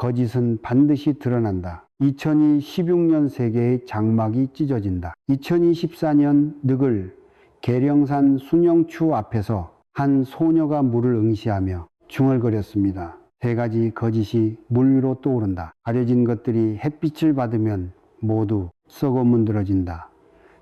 거짓은 반드시 드러난다. 2016년 세계의 장막이 찢어진다. 2024년 느글 계령산 순영추 앞에서 한 소녀가 물을 응시하며 중얼거렸습니다. 세 가지 거짓이 물 위로 떠오른다. 가려진 것들이 햇빛을 받으면 모두 썩어 문드러진다.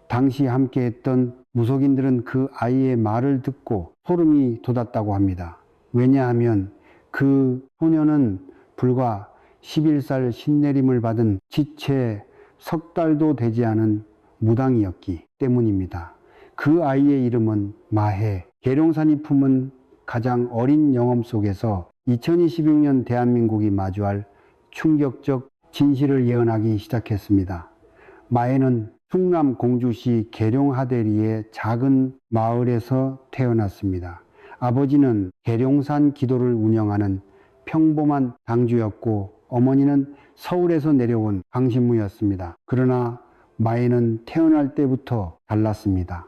당시 함께했던 무속인들은 그 아이의 말을 듣고 소름이 돋았다고 합니다. 왜냐하면 그 소녀는 불과 11살 신내림을 받은 지체 석 달도 되지 않은 무당이었기 때문입니다. 그 아이의 이름은 마해. 계룡산이 품은 가장 어린 영혼 속에서 2026년 대한민국이 마주할 충격적 진실을 예언하기 시작했습니다. 마해는 충남 공주시 계룡하대리의 작은 마을에서 태어났습니다. 아버지는 계룡산 기도를 운영하는 평범한 당주였고 어머니는 서울에서 내려온 강신무였습니다. 그러나 마해는 태어날 때부터 달랐습니다.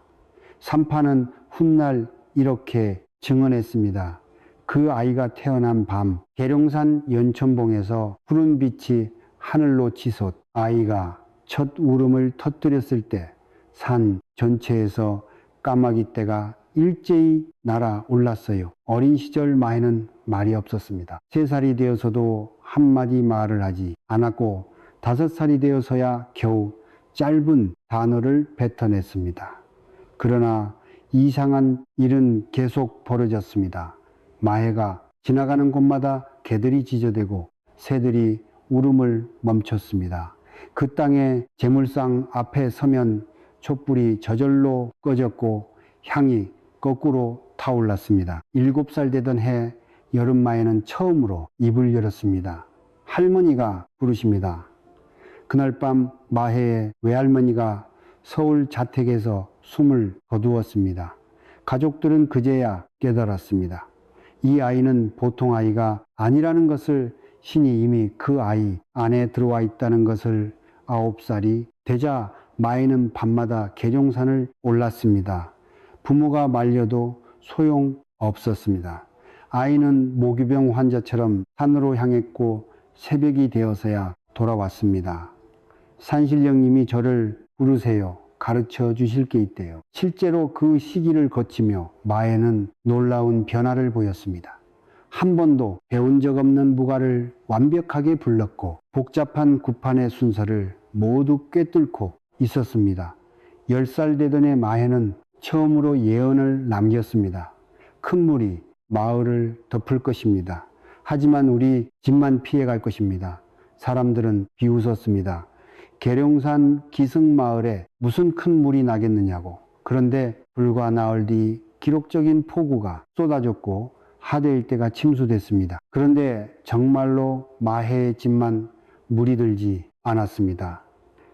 산파는 훗날 이렇게 증언했습니다. 그 아이가 태어난 밤 계룡산 연천봉에서 푸른 빛이 하늘로 치솟 아이가 첫 울음을 터뜨렸을 때 산 전체에서 까마귀떼가 일제히 날아올랐어요. 어린 시절 마해는 말이 없었습니다. 3살이 되어서도 한마디 말을 하지 않았고 5살이 되어서야 겨우 짧은 단어를 뱉어냈습니다. 그러나 이상한 일은 계속 벌어졌습니다. 마해가 지나가는 곳마다 개들이 짖어대고 새들이 울음을 멈췄습니다. 그 땅에 제물상 앞에 서면 촛불이 저절로 꺼졌고 향이 거꾸로 타올랐습니다. 7살 되던 해 여름마에는 처음으로 입을 열었습니다. 할머니가 부르십니다. 그날 밤 마해의 외할머니가 서울 자택에서 숨을 거두었습니다. 가족들은 그제야 깨달았습니다. 이 아이는 보통 아이가 아니라는 것을, 신이 이미 그 아이 안에 들어와 있다는 것을. 9살이 되자 마해는 밤마다 계룡산을 올랐습니다. 부모가 말려도 소용없었습니다. 아이는 모기병 환자처럼 산으로 향했고 새벽이 되어서야 돌아왔습니다. 산신령님이 저를 부르세요. 가르쳐 주실 게 있대요. 실제로 그 시기를 거치며 마해는 놀라운 변화를 보였습니다. 한 번도 배운 적 없는 무가를 완벽하게 불렀고 복잡한 구판의 순서를 모두 꿰뚫고 있었습니다. 10살 되던 해 마해는 처음으로 예언을 남겼습니다. 큰 물이 마을을 덮을 것입니다. 하지만 우리 집만 피해갈 것입니다. 사람들은 비웃었습니다. 계룡산 기승마을에 무슨 큰 물이 나겠느냐고. 그런데 불과 나흘 뒤 기록적인 폭우가 쏟아졌고 하대 일대가 침수됐습니다. 그런데 정말로 마해의 집만 물이 들지 않았습니다.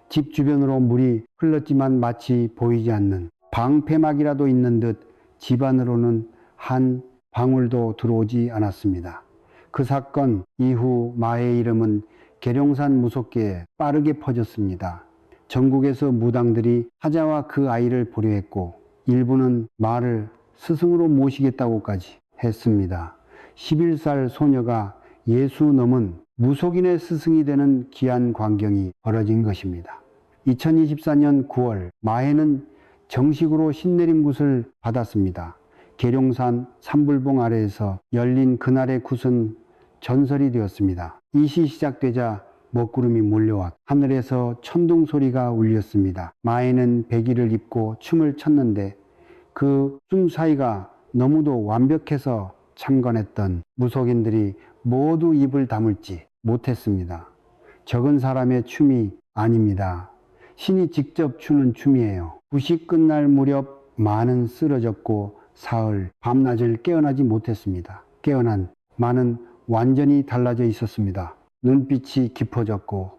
집 주변으로 물이 흘렀지만 마치 보이지 않는 방패막이라도 있는 듯 집 안으로는 한 방울도 들어오지 않았습니다. 그 사건 이후 마해의 이름은 계룡산 무속계에 빠르게 퍼졌습니다. 전국에서 무당들이 사자와 그 아이를 보려 했고 일부는 말을 스승으로 모시겠다고까지 했습니다. 11살 소녀가 예수 넘은 무속인의 스승이 되는 귀한 광경이 벌어진 것입니다. 2024년 9월 마해는 정식으로 신내림굿을 받았습니다. 계룡산 산불봉 아래에서 열린 그날의 굿은 전설이 되었습니다. 이시 시작되자 먹구름이 몰려왔 하늘에서 천둥 소리가 울렸습니다. 마해는 백의를 입고 춤을 췄는데 그 춤 사이가 너무도 완벽해서 참관했던 무속인들이 모두 입을 다물지 못했습니다. 적은 사람의 춤이 아닙니다. 신이 직접 추는 춤이에요. 굿이 끝날 무렵 마는 쓰러졌고 사흘 밤낮을 깨어나지 못했습니다. 깨어난 마는 완전히 달라져 있었습니다. 눈빛이 깊어졌고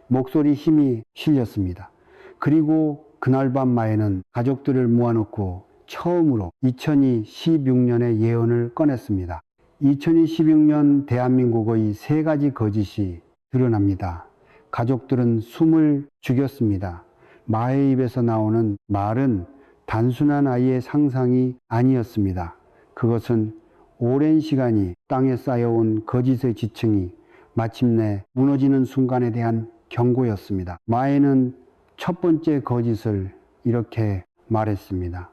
목소리 힘이 실렸습니다. 그리고 그날 밤 마해는 가족들을 모아놓고 처음으로 2026년의 예언을 꺼냈습니다. 2026년 대한민국의 3가지 거짓이 드러납니다. 가족들은 숨을 죽였습니다. 마해의 입에서 나오는 말은 단순한 아이의 상상이 아니었습니다. 그것은 오랜 시간이 땅에 쌓여온 거짓의 지층이 마침내 무너지는 순간에 대한 경고였습니다. 마에는 첫 번째 거짓을 이렇게 말했습니다.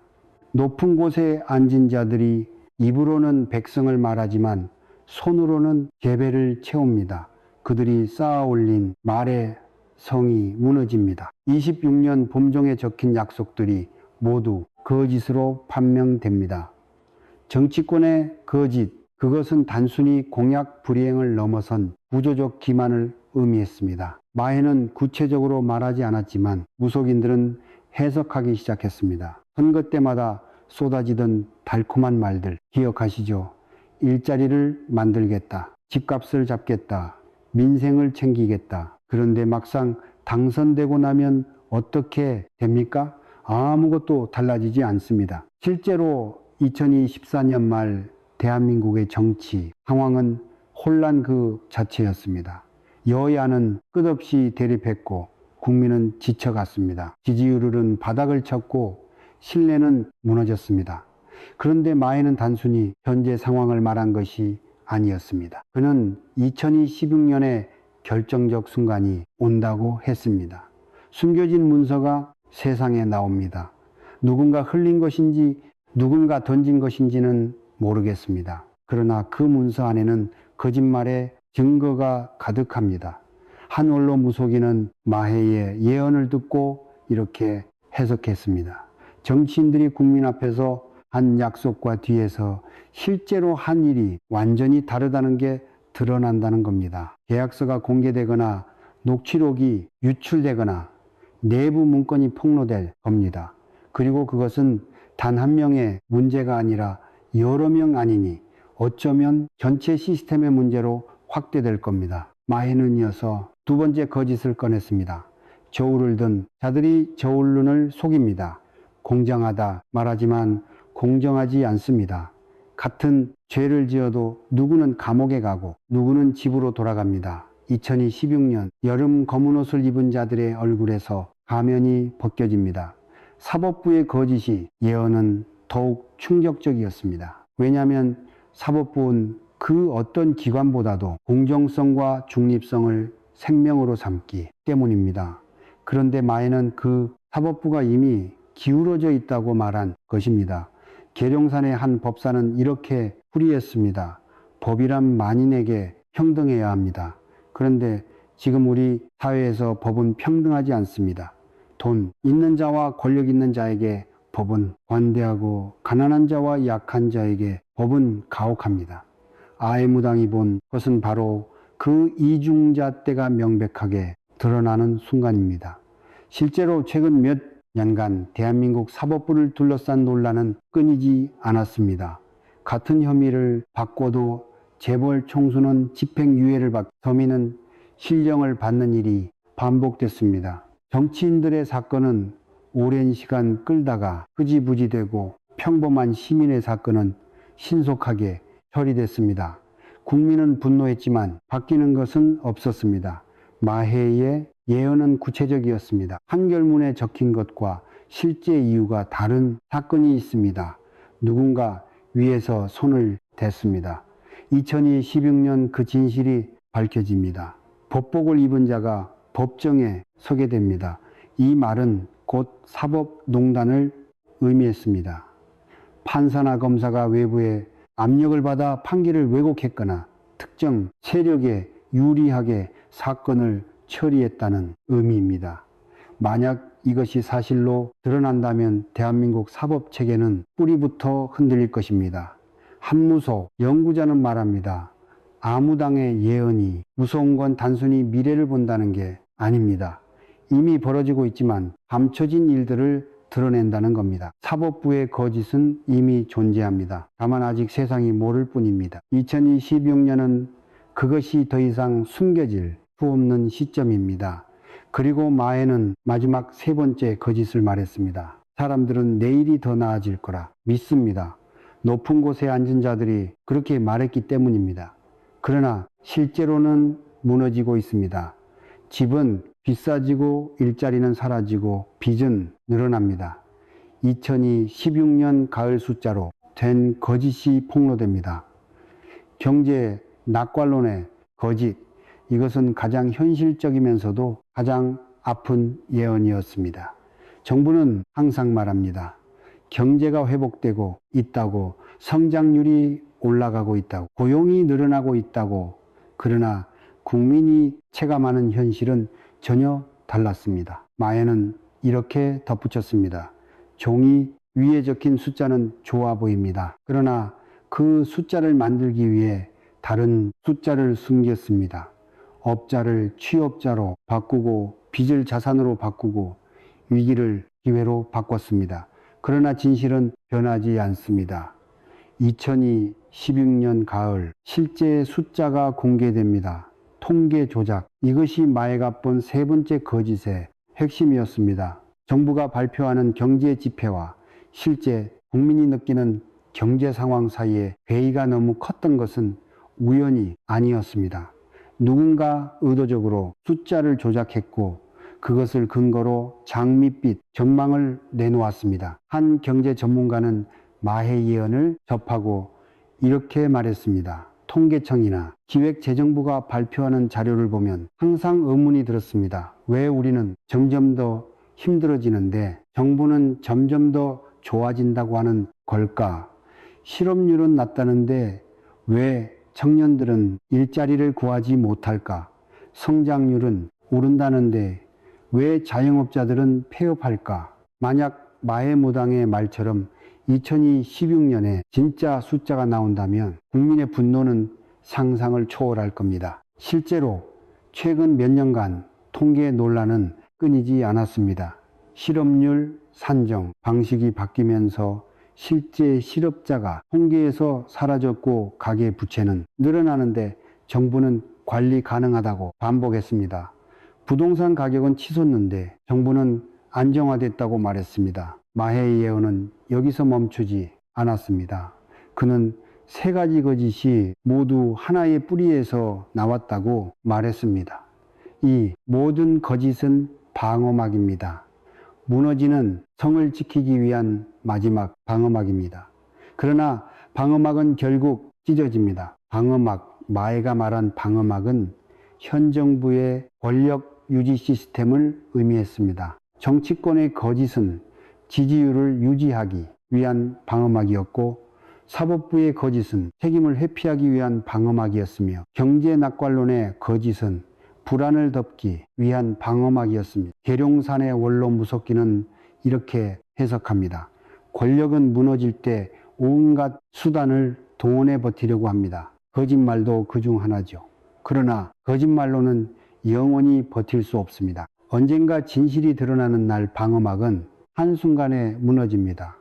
높은 곳에 앉은 자들이 입으로는 백성을 말하지만 손으로는 계배를 채웁니다. 그들이 쌓아 올린 말의 성이 무너집니다. 26년 봄종에 적힌 약속들이 모두 거짓으로 판명됩니다. 정치권의 거짓, 그것은 단순히 공약 불이행을 넘어선 구조적 기만을 의미했습니다. 마해는 구체적으로 말하지 않았지만 무속인들은 해석하기 시작했습니다. 선거 때마다 쏟아지던 달콤한 말들 기억하시죠? 일자리를 만들겠다, 집값을 잡겠다, 민생을 챙기겠다. 그런데 막상 당선되고 나면 어떻게 됩니까? 아무것도 달라지지 않습니다. 실제로 2024년 말 대한민국의 정치 상황은 혼란 그 자체였습니다. 여야는 끝없이 대립했고 국민은 지쳐갔습니다. 지지율은 바닥을 쳤고 신뢰는 무너졌습니다. 그런데 마해는 단순히 현재 상황을 말한 것이 아니었습니다. 그는 2026년에 결정적 순간이 온다고 했습니다. 숨겨진 문서가 세상에 나옵니다. 누군가 흘린 것인지 누군가 던진 것인지는 모르겠습니다. 그러나 그 문서 안에는 거짓말의 증거가 가득합니다. 한 언론 무속인은 마해의 예언을 듣고 이렇게 해석했습니다. 정치인들이 국민 앞에서 한 약속과 뒤에서 실제로 한 일이 완전히 다르다는 게 드러난다는 겁니다. 계약서가 공개되거나 녹취록이 유출되거나 내부 문건이 폭로될 겁니다. 그리고 그것은 단 한 명의 문제가 아니라 여러 명 아니니 어쩌면 전체 시스템의 문제로 확대될 겁니다. 마해는 이어서 두 번째 거짓을 꺼냈습니다. 저울을 든 자들이 저울눈을 속입니다. 공정하다 말하지만 공정하지 않습니다. 같은 죄를 지어도 누구는 감옥에 가고 누구는 집으로 돌아갑니다. 2016년 여름 검은 옷을 입은 자들의 얼굴에서 가면이 벗겨집니다. 사법부의 거짓이 예언은 더욱 충격적이었습니다. 왜냐하면 사법부는 그 어떤 기관보다도 공정성과 중립성을 생명으로 삼기 때문입니다. 그런데 마해는 그 사법부가 이미 기울어져 있다고 말한 것입니다. 계룡산의 한 법사는 이렇게 풀이했습니다. 법이란 만인에게 평등해야 합니다. 그런데 지금 우리 사회에서 법은 평등하지 않습니다. 돈 있는 자와 권력 있는 자에게 법은 관대하고 가난한 자와 약한 자에게 법은 가혹합니다. 아해무당이 본 것은 바로 그 이중자 때가 명백하게 드러나는 순간입니다. 실제로 최근 몇 년간 대한민국 사법부를 둘러싼 논란은 끊이지 않았습니다. 같은 혐의를 받고도 재벌 총수는 집행유예를 받고 서민은 실형을 받는 일이 반복됐습니다. 정치인들의 사건은 오랜 시간 끌다가 흐지부지되고 평범한 시민의 사건은 신속하게 처리됐습니다. 국민은 분노했지만 바뀌는 것은 없었습니다. 마해의 예언은 구체적이었습니다. 한결문에 적힌 것과 실제 이유가 다른 사건이 있습니다. 누군가 위에서 손을 댔습니다. 2016년 그 진실이 밝혀집니다. 법복을 입은 자가 법정에 서게 됩니다. 이 말은 곧 사법농단을 의미했습니다. 판사나 검사가 외부에 압력을 받아 판결을 왜곡했거나 특정 세력에 유리하게 사건을 처리했다는 의미입니다. 만약 이것이 사실로 드러난다면 대한민국 사법체계는 뿌리부터 흔들릴 것입니다. 한무속 연구자는 말합니다. 아무당의 예언이 무서운 건 단순히 미래를 본다는 게 아닙니다. 이미 벌어지고 있지만 감춰진 일들을 드러낸다는 겁니다. 사법부의 거짓은 이미 존재합니다. 다만 아직 세상이 모를 뿐입니다. 2026년은 그것이 더 이상 숨겨질 수 없는 시점입니다. 그리고 마해는 마지막 세 번째 거짓을 말했습니다. 사람들은 내일이 더 나아질 거라 믿습니다. 높은 곳에 앉은 자들이 그렇게 말했기 때문입니다. 그러나 실제로는 무너지고 있습니다. 집은 비싸지고 일자리는 사라지고 빚은 늘어납니다. 2016년 가을 숫자로 된 거짓이 폭로됩니다. 경제 낙관론의 거짓, 이것은 가장 현실적이면서도 가장 아픈 예언이었습니다. 정부는 항상 말합니다. 경제가 회복되고 있다고, 성장률이 올라가고 있다고, 고용이 늘어나고 있다고. 그러나 국민이 체감하는 현실은 전혀 달랐습니다. 마에는 이렇게 덧붙였습니다. 종이 위에 적힌 숫자는 좋아 보입니다. 그러나 그 숫자를 만들기 위해 다른 숫자를 숨겼습니다. 업자를 취업자로 바꾸고 빚을 자산으로 바꾸고 위기를 기회로 바꿨습니다. 그러나 진실은 변하지 않습니다. 2016년 가을 실제 숫자가 공개됩니다. 통계 조작, 이것이 마에가 본 세 번째 거짓의 핵심이었습니다. 정부가 발표하는 경제 지표와 실제 국민이 느끼는 경제 상황 사이에 괴이가 너무 컸던 것은 우연이 아니었습니다. 누군가 의도적으로 숫자를 조작했고 그것을 근거로 장밋빛 전망을 내놓았습니다. 한 경제 전문가는 마해 예언을 접하고 이렇게 말했습니다. 통계청이나 기획재정부가 발표하는 자료를 보면 항상 의문이 들었습니다. 왜 우리는 점점 더 힘들어지는데 정부는 점점 더 좋아진다고 하는 걸까? 실업률은 낮다는데 왜 청년들은 일자리를 구하지 못할까? 성장률은 오른다는데 왜 자영업자들은 폐업할까? 만약 마해무당의 말처럼 2016년에 진짜 숫자가 나온다면 국민의 분노는 상상을 초월할 겁니다. 실제로 최근 몇 년간 통계 논란은 끊이지 않았습니다. 실업률 산정 방식이 바뀌면서 실제 실업자가 통계에서 사라졌고 가계 부채는 늘어나는데 정부는 관리 가능하다고 반복했습니다. 부동산 가격은 치솟는데 정부는 안정화됐다고 말했습니다. 마해의 예언은 여기서 멈추지 않았습니다. 그는 세 가지 거짓이 모두 하나의 뿌리에서 나왔다고 말했습니다. 이 모든 거짓은 방어막입니다. 무너지는 성을 지키기 위한 마지막 방어막입니다. 그러나 방어막은 결국 찢어집니다. 방어막, 마해가 말한 방어막은 현 정부의 권력 유지 시스템을 의미했습니다. 정치권의 거짓은 지지율을 유지하기 위한 방어막이었고 사법부의 거짓은 책임을 회피하기 위한 방어막이었으며 경제 낙관론의 거짓은 불안을 덮기 위한 방어막이었습니다. 계룡산의 원로 무섭기는 이렇게 해석합니다. 권력은 무너질 때 온갖 수단을 동원해 버티려고 합니다. 거짓말도 그중 하나죠. 그러나 거짓말로는 영원히 버틸 수 없습니다. 언젠가 진실이 드러나는 날 방어막은 한순간에 무너집니다.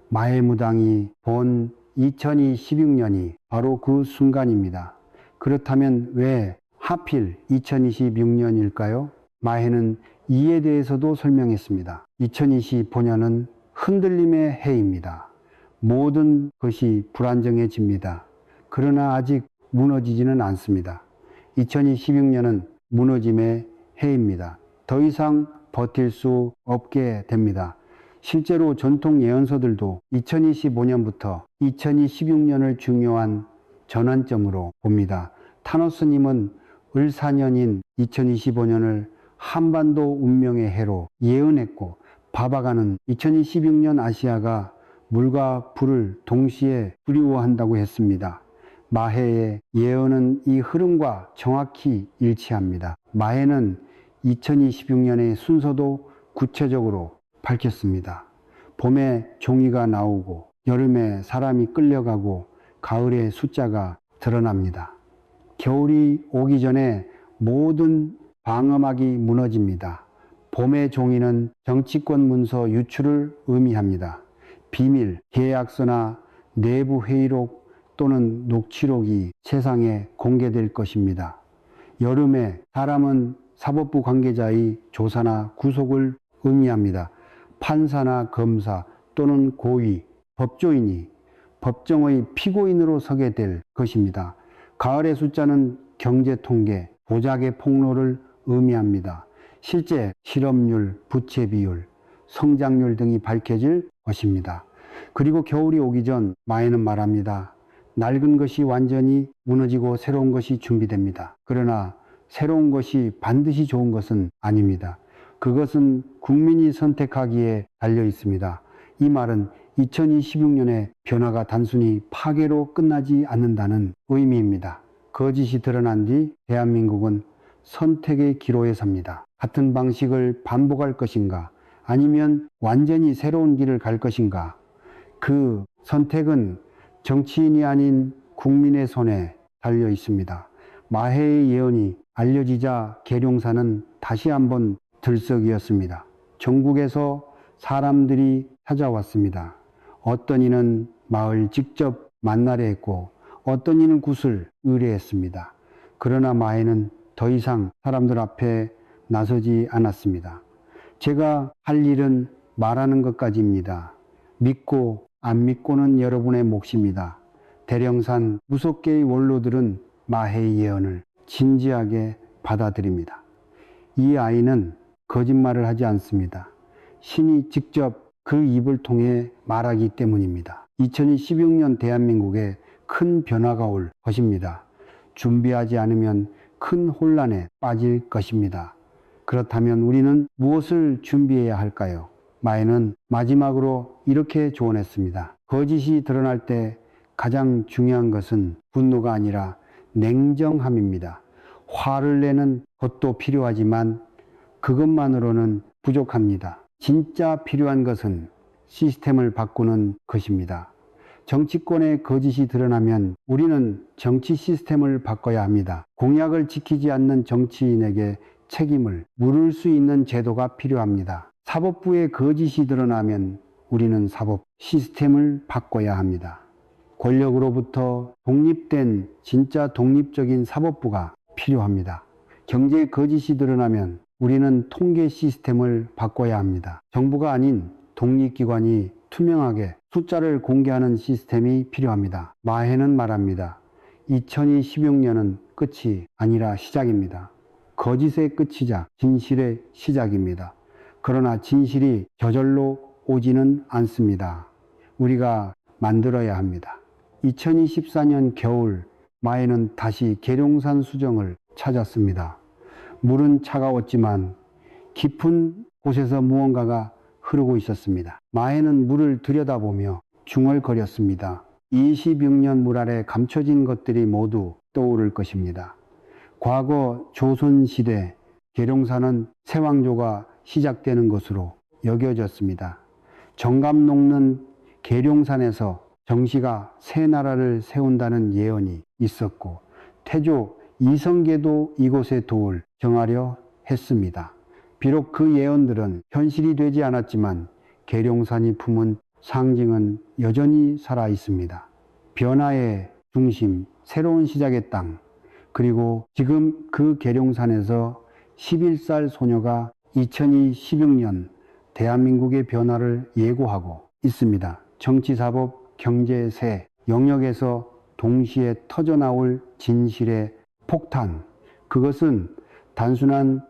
마해무당이 본 2016년이 바로 그 순간입니다. 그렇다면 왜 하필 2026년일까요? 마해는 이에 대해서도 설명했습니다. 2025년은 흔들림의 해입니다. 모든 것이 불안정해집니다. 그러나 아직 무너지지는 않습니다. 2026년은 무너짐의 해입니다. 더 이상 버틸 수 없게 됩니다. 실제로 전통 예언서들도 2025년부터 2026년을 중요한 전환점으로 봅니다. 타노스님은 을사년인 2025년을 한반도 운명의 해로 예언했고 바바가는 2026년 아시아가 물과 불을 동시에 두려워한다고 했습니다. 마해의 예언은 이 흐름과 정확히 일치합니다. 마해는 2026년의 순서도 구체적으로 밝혔습니다. 봄에 종이가 나오고 여름에 사람이 끌려가고 가을에 숫자가 드러납니다. 겨울이 오기 전에 모든 방어막이 무너집니다. 봄의 종이는 정치권 문서 유출을 의미합니다. 비밀, 계약서나 내부 회의록 또는 녹취록이 세상에 공개될 것입니다. 여름에 사람은 사법부 관계자의 조사나 구속을 의미합니다. 판사나 검사 또는 고위, 법조인이 법정의 피고인으로 서게 될 것입니다. 가을의 숫자는 경제통계, 보작의 폭로를 의미합니다. 실제 실업률, 부채 비율, 성장률 등이 밝혀질 것입니다. 그리고 겨울이 오기 전 마해는 말합니다. 낡은 것이 완전히 무너지고 새로운 것이 준비됩니다. 그러나 새로운 것이 반드시 좋은 것은 아닙니다. 그것은 국민이 선택하기에 달려 있습니다. 이 말은 2026년의 변화가 단순히 파괴로 끝나지 않는다는 의미입니다. 거짓이 드러난 뒤 대한민국은 선택의 기로에 삽니다. 같은 방식을 반복할 것인가? 아니면 완전히 새로운 길을 갈 것인가? 그 선택은 정치인이 아닌 국민의 손에 달려 있습니다. 마해의 예언이 알려지자 계룡사는 다시 한번 들썩이었습니다. 전국에서 사람들이 찾아왔습니다. 어떤 이는 마을 직접 만나려 했고 어떤 이는 굿을 의뢰했습니다. 그러나 마해는 더 이상 사람들 앞에 나서지 않았습니다. 제가 할 일은 말하는 것까지입니다. 믿고 안 믿고는 여러분의 몫입니다. 대령산 무속계의 원로들은 마해의 예언을 진지하게 받아들입니다. 이 아이는 거짓말을 하지 않습니다. 신이 직접 그 입을 통해 말하기 때문입니다. 2016년 대한민국에 큰 변화가 올 것입니다. 준비하지 않으면 큰 혼란에 빠질 것입니다. 그렇다면 우리는 무엇을 준비해야 할까요? 마해는 마지막으로 이렇게 조언했습니다. 거짓이 드러날 때 가장 중요한 것은 분노가 아니라 냉정함입니다. 화를 내는 것도 필요하지만 그것만으로는 부족합니다. 진짜 필요한 것은 시스템을 바꾸는 것입니다. 정치권의 거짓이 드러나면 우리는 정치 시스템을 바꿔야 합니다. 공약을 지키지 않는 정치인에게 책임을 물을 수 있는 제도가 필요합니다. 사법부의 거짓이 드러나면 우리는 사법 시스템을 바꿔야 합니다. 권력으로부터 독립된 진짜 독립적인 사법부가 필요합니다. 경제 거짓이 드러나면 우리는 통계 시스템을 바꿔야 합니다. 정부가 아닌 독립기관이 투명하게 숫자를 공개하는 시스템이 필요합니다. 마해는 말합니다. 2026년은 끝이 아니라 시작입니다. 거짓의 끝이자 진실의 시작입니다. 그러나 진실이 저절로 오지는 않습니다. 우리가 만들어야 합니다. 2024년 겨울 마해는 다시 계룡산 수정을 찾았습니다. 물은 차가웠지만 깊은 곳에서 무언가가 흐르고 있었습니다. 마해는 물을 들여다보며 중얼거렸습니다. 26년 물 아래 감춰진 것들이 모두 떠오를 것입니다. 과거 조선시대 계룡산은 세왕조가 시작되는 것으로 여겨졌습니다. 정감 녹는 계룡산에서 정씨가 새 나라를 세운다는 예언이 있었고 태조 이성계도 이곳에 도를 정하려 했습니다. 비록 그 예언들은 현실이 되지 않았지만 계룡산이 품은 상징은 여전히 살아 있습니다. 변화의 중심, 새로운 시작의 땅, 그리고 지금 그 계룡산에서 11살 소녀가 2026년 대한민국의 변화를 예고하고 있습니다. 정치, 사법, 경제 세 영역에서 동시에 터져나올 진실의 폭탄, 그것은 단순한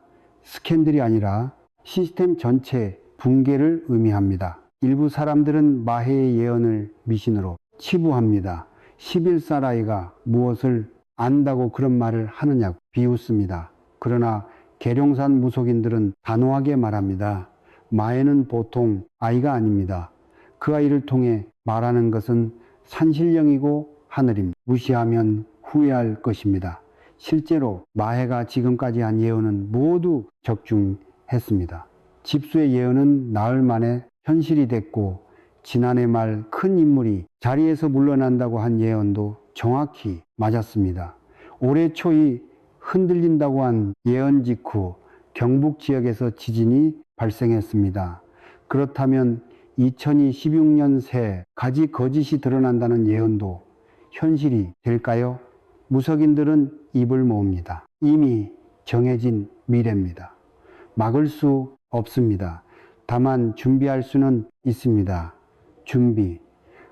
스캔들이 아니라 시스템 전체 붕괴를 의미합니다. 일부 사람들은 마해의 예언을 미신으로 치부합니다. 11살 아이가 무엇을 안다고 그런 말을 하느냐고 비웃습니다. 그러나 계룡산 무속인들은 단호하게 말합니다. 마해는 보통 아이가 아닙니다. 그 아이를 통해 말하는 것은 산신령이고 하늘입니다. 무시하면 후회할 것입니다. 실제로 마해가 지금까지 한 예언은 모두 적중했습니다. 집수의 예언은 나흘 만에 현실이 됐고 지난해 말 큰 인물이 자리에서 물러난다고 한 예언도 정확히 맞았습니다. 올해 초이 흔들린다고 한 예언 직후 경북 지역에서 지진이 발생했습니다. 그렇다면 2026년 새 가지 거짓이 드러난다는 예언도 현실이 될까요? 무속인들은 입을 모읍니다. 이미 정해진 미래입니다. 막을 수 없습니다. 다만 준비할 수는 있습니다. 준비.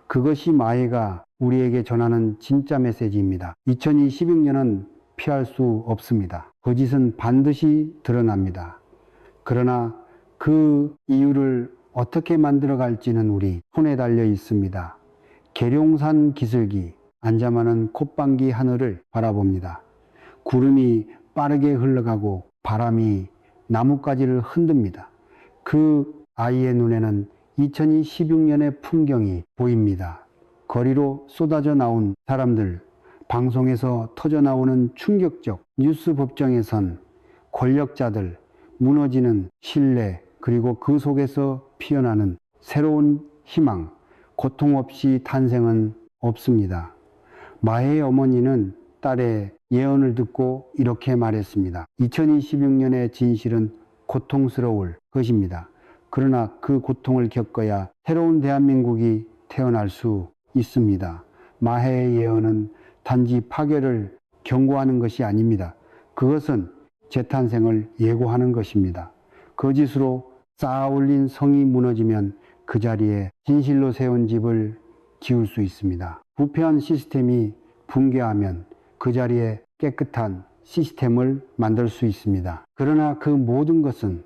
그것이 마해가 우리에게 전하는 진짜 메시지입니다. 2026년은 피할 수 없습니다. 거짓은 반드시 드러납니다. 그러나 그 이유를 어떻게 만들어갈지는 우리 손에 달려 있습니다. 계룡산 기슭이 앉아마는 콧방귀 하늘을 바라봅니다. 구름이 빠르게 흘러가고 바람이 나뭇가지를 흔듭니다. 그 아이의 눈에는 2016년의 풍경이 보입니다. 거리로 쏟아져 나온 사람들, 방송에서 터져나오는 충격적 뉴스 법정에선 권력자들, 무너지는 신뢰, 그리고 그 속에서 피어나는 새로운 희망, 고통 없이 탄생은 없습니다. 마해의 어머니는 딸의 예언을 듣고 이렇게 말했습니다. 2026년의 진실은 고통스러울 것입니다. 그러나 그 고통을 겪어야 새로운 대한민국이 태어날 수 있습니다. 마해의 예언은 단지 파괴를 경고하는 것이 아닙니다. 그것은 재탄생을 예고하는 것입니다. 거짓으로 쌓아 올린 성이 무너지면 그 자리에 진실로 세운 집을 지을 수 있습니다. 부패한 시스템이 붕괴하면 그 자리에 깨끗한 시스템을 만들 수 있습니다. 그러나 그 모든 것은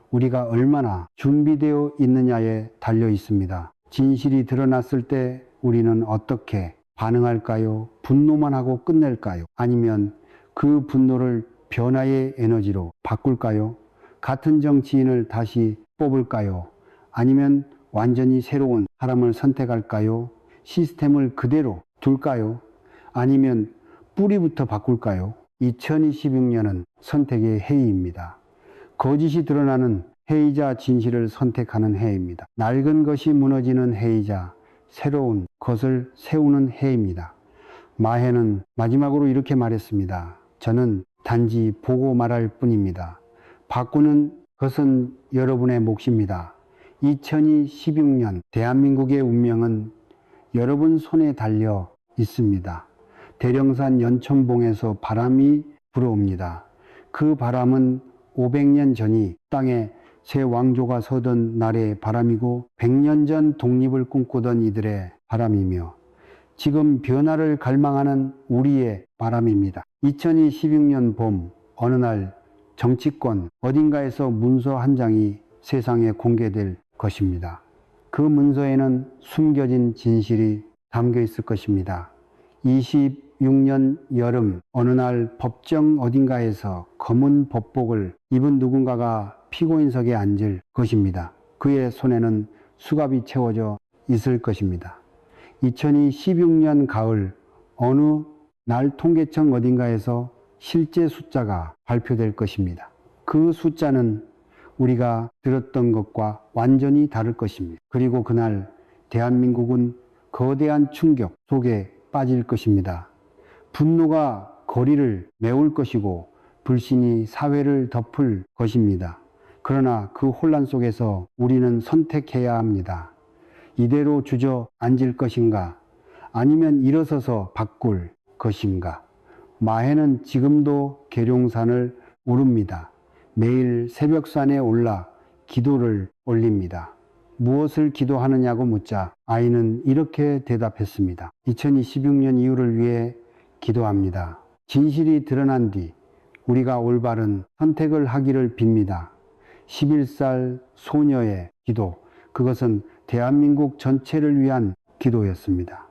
우리가 얼마나 준비되어 있느냐에 달려 있습니다. 진실이 드러났을 때 우리는 어떻게 반응할까요? 분노만 하고 끝낼까요? 아니면 그 분노를 변화의 에너지로 바꿀까요? 같은 정치인을 다시 뽑을까요? 아니면 완전히 새로운 사람을 선택할까요? 시스템을 그대로 둘까요? 아니면 뿌리부터 바꿀까요? 2026년은 선택의 해입니다. 거짓이 드러나는 해이자 진실을 선택하는 해입니다. 낡은 것이 무너지는 해이자 새로운 것을 세우는 해입니다. 마해는 마지막으로 이렇게 말했습니다. 저는 단지 보고 말할 뿐입니다. 바꾸는 것은 여러분의 몫입니다. 2026년 대한민국의 운명은 여러분 손에 달려 있습니다. 대령산 연천봉에서 바람이 불어옵니다. 그 바람은 500년 전이 땅에 새 왕조가 서던 날의 바람이고 100년 전 독립을 꿈꾸던 이들의 바람이며 지금 변화를 갈망하는 우리의 바람입니다. 2026년 봄 어느 날 정치권 어딘가에서 문서 한 장이 세상에 공개될 것입니다. 그 문서에는 숨겨진 진실이 담겨 있을 것입니다. 26년 여름 어느 날 법정 어딘가에서 검은 법복을 입은 누군가가 피고인석에 앉을 것입니다. 그의 손에는 수갑이 채워져 있을 것입니다. 2016년 가을 어느 날 통계청 어딘가에서 실제 숫자가 발표될 것입니다. 그 숫자는 우리가 들었던 것과 완전히 다를 것입니다. 그리고 그날 대한민국은 거대한 충격 속에 빠질 것입니다. 분노가 거리를 메울 것이고 불신이 사회를 덮을 것입니다. 그러나 그 혼란 속에서 우리는 선택해야 합니다. 이대로 주저앉을 것인가? 아니면 일어서서 바꿀 것인가? 마해는 지금도 계룡산을 오릅니다. 매일 새벽산에 올라 기도를 올립니다. 무엇을 기도하느냐고 묻자 아이는 이렇게 대답했습니다. 2026년 이후를 위해 기도합니다. 진실이 드러난 뒤 우리가 올바른 선택을 하기를 빕니다. 11살 소녀의 기도, 그것은 대한민국 전체를 위한 기도였습니다.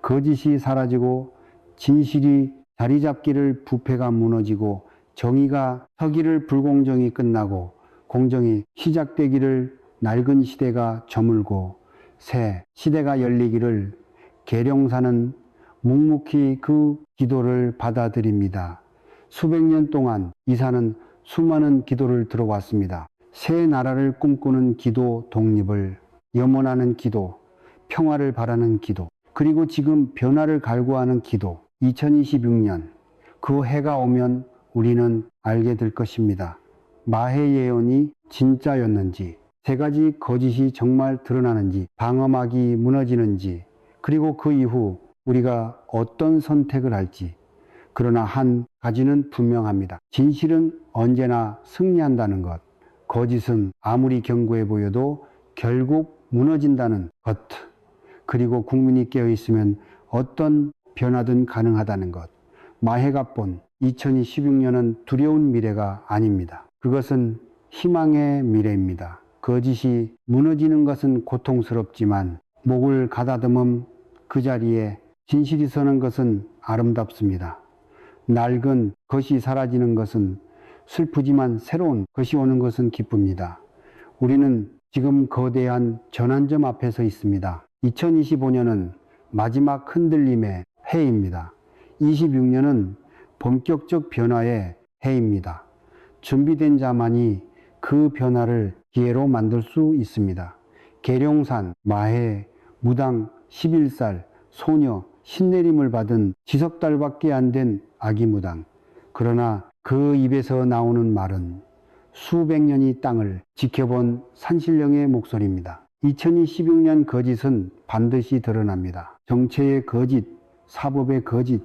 거짓이 사라지고 진실이 자리 잡기를 부패가 무너지고 정의가 서기를 불공정이 끝나고 공정이 시작되기를 낡은 시대가 저물고 새 시대가 열리기를 계룡산은 묵묵히 그 기도를 받아들입니다. 수백 년 동안 이 산은 수많은 기도를 들어왔습니다. 새 나라를 꿈꾸는 기도, 독립을 염원하는 기도, 평화를 바라는 기도, 그리고 지금 변화를 갈구하는 기도. 2026년 그 해가 오면 우리는 알게 될 것입니다. 마해 예언이 진짜였는지, 세 가지 거짓이 정말 드러나는지, 방어막이 무너지는지, 그리고 그 이후 우리가 어떤 선택을 할지. 그러나 한 가지는 분명합니다. 진실은 언제나 승리한다는 것. 거짓은 아무리 견고해 보여도 결국 무너진다는 것. 그리고 국민이 깨어있으면 어떤 변화든 가능하다는 것. 마해가 본 2026년은 두려운 미래가 아닙니다. 그것은 희망의 미래입니다. 거짓이 무너지는 것은 고통스럽지만 목을 가다듬은 그 자리에 진실이 서는 것은 아름답습니다. 낡은 것이 사라지는 것은 슬프지만 새로운 것이 오는 것은 기쁩니다. 우리는 지금 거대한 전환점 앞에 서 있습니다. 2025년은 마지막 흔들림의 해입니다. 26년은 본격적 변화의 해입니다. 준비된 자만이 그 변화를 기회로 만들 수 있습니다. 계룡산, 마해, 무당, 11살, 소녀, 신내림을 받은 지석달밖에 안 된 아기 무당. 그러나 그 입에서 나오는 말은 수백 년이 땅을 지켜본 산신령의 목소리입니다. 2026년 거짓은 반드시 드러납니다. 정체의 거짓, 사법의 거짓,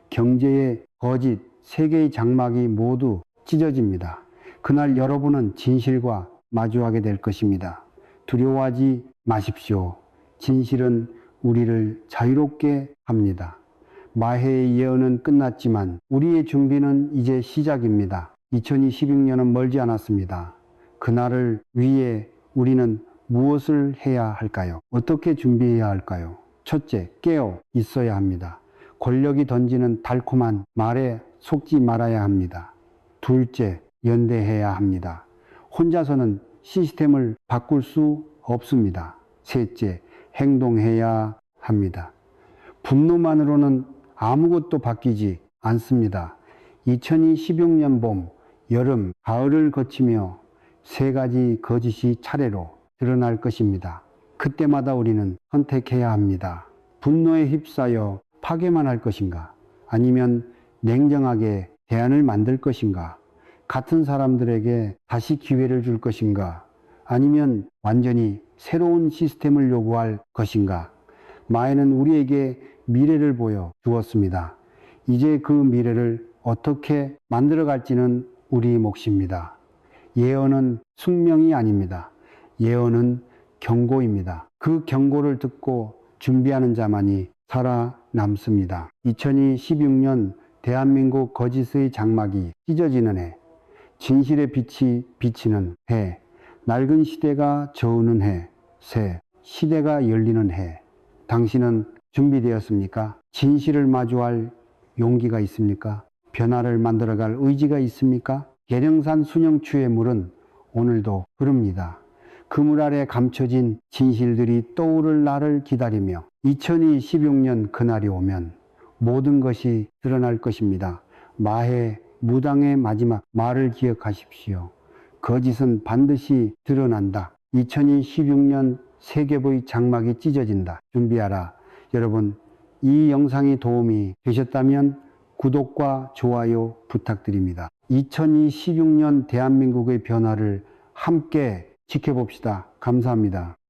경제의 거짓, 세계의 장막이 모두 찢어집니다. 그날 여러분은 진실과 마주하게 될 것입니다. 두려워하지 마십시오. 진실은 우리를 자유롭게 합니다. 마해의 예언은 끝났지만 우리의 준비는 이제 시작입니다. 2026년은 멀지 않았습니다. 그날을 위해 우리는 무엇을 해야 할까요? 어떻게 준비해야 할까요? 첫째, 깨어 있어야 합니다. 권력이 던지는 달콤한 말에 속지 말아야 합니다. 둘째, 연대해야 합니다. 혼자서는 시스템을 바꿀 수 없습니다. 셋째, 행동해야 합니다. 분노만으로는 아무것도 바뀌지 않습니다. 2026년 봄, 여름, 가을을 거치며 세 가지 거짓이 차례로 드러날 것입니다. 그때마다 우리는 선택해야 합니다. 분노에 휩싸여 파괴만 할 것인가? 아니면 냉정하게 대안을 만들 것인가? 같은 사람들에게 다시 기회를 줄 것인가? 아니면 완전히 새로운 시스템을 요구할 것인가? 마해는 우리에게 미래를 보여 주었습니다. 이제 그 미래를 어떻게 만들어갈지는 우리 몫입니다. 예언은 숙명이 아닙니다. 예언은 경고입니다. 그 경고를 듣고 준비하는 자만이 살아남습니다. 2026년 대한민국 거짓의 장막이 찢어지는 해, 진실의 빛이 비치는 해, 낡은 시대가 저우는 해, 새 시대가 열리는 해. 당신은 준비되었습니까? 진실을 마주할 용기가 있습니까? 변화를 만들어갈 의지가 있습니까? 계룡산 순영추의 물은 오늘도 흐릅니다. 그 물 아래 감춰진 진실들이 떠오를 날을 기다리며 2026년 그날이 오면 모든 것이 드러날 것입니다. 마해 무당의 마지막 말을 기억하십시오. 거짓은 반드시 드러난다. 2026년 세계의 장막이 찢어진다. 준비하라. 여러분, 이 영상이 도움이 되셨다면 구독과 좋아요 부탁드립니다. 2026년 대한민국의 변화를 함께 지켜봅시다. 감사합니다.